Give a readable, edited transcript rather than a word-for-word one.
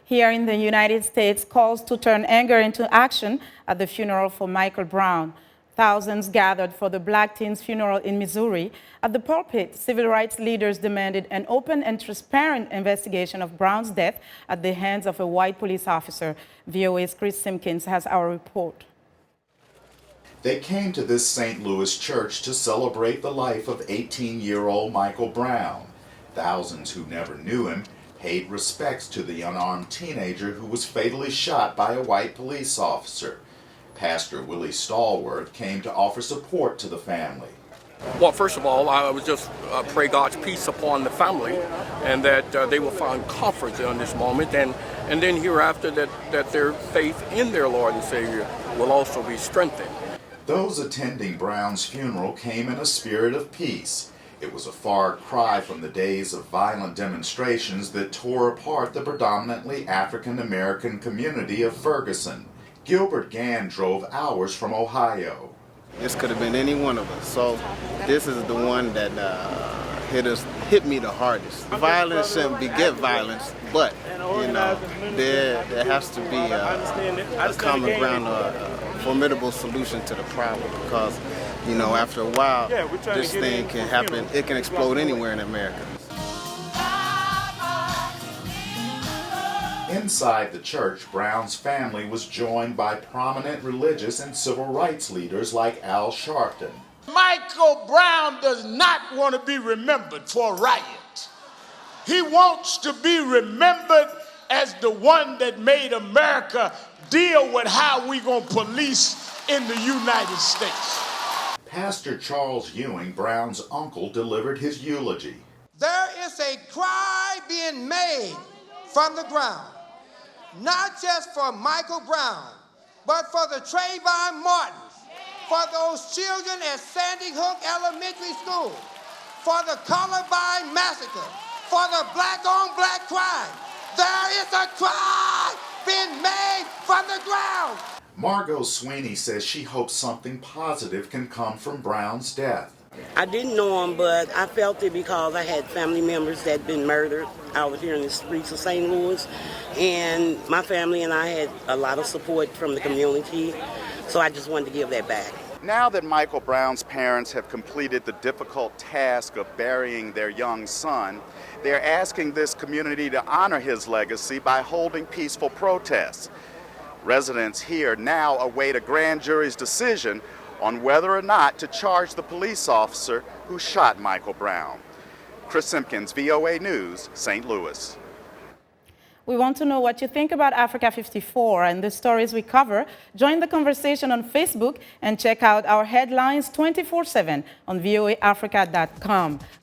Here in the United States, calls to turn anger into action at the funeral for Michael Brown. Thousands gathered for the black teen's funeral in Missouri. At the pulpit, civil rights leaders demanded an open and transparent investigation of Brown's death at the hands of a white police officer. VOA's Chris Simkins has our report. They came to this St. Louis church to celebrate the life of 18-year-old Michael Brown. Thousands who never knew him paid respects to the unarmed teenager who was fatally shot by a white police officer. Pastor Willie Stallworth came to offer support to the family. Well, first of all, I would just pray God's peace upon the family and that they will find comfort in this moment and then hereafter that their faith in their Lord and Savior will also be strengthened. Those attending Brown's funeral came in a spirit of peace. It was a far cry from the days of violent demonstrations that tore apart the predominantly African-American community of Ferguson. Gilbert Gann drove hours from Ohio. This could have been any one of us, so this is the one that hit me the hardest. Violence shouldn't beget violence, but you know there has to be a common ground, a formidable solution to the problem, because you know after a while this thing can happen. It can explode anywhere in America. Inside the church, Brown's family was joined by prominent religious and civil rights leaders like Al Sharpton. Michael Brown does not want to be remembered for a riot. He wants to be remembered as the one that made America deal with how we gonna police in the United States. Pastor Charles Ewing, Brown's uncle, delivered his eulogy. There is a cry being made from the ground, not just for Michael Brown, but for the Trayvon Martins, for those children at Sandy Hook Elementary School, for the Columbine Massacre, for the black-on-black crime. There is a cry being made from the ground. Margot Sweeney says she hopes something positive can come from Brown's death. I didn't know him, but I felt it because I had family members that had been murdered out here in the streets of St. Louis, and my family and I had a lot of support from the community, so I just wanted to give that back. Now that Michael Brown's parents have completed the difficult task of burying their young son, they're asking this community to honor his legacy by holding peaceful protests. Residents here now await a grand jury's decision on whether or not to charge the police officer who shot Michael Brown. Chris Simkins, VOA News, St. Louis. We want to know what you think about Africa 54 and the stories we cover. Join the conversation on Facebook and check out our headlines 24/7 on voaafrica.com.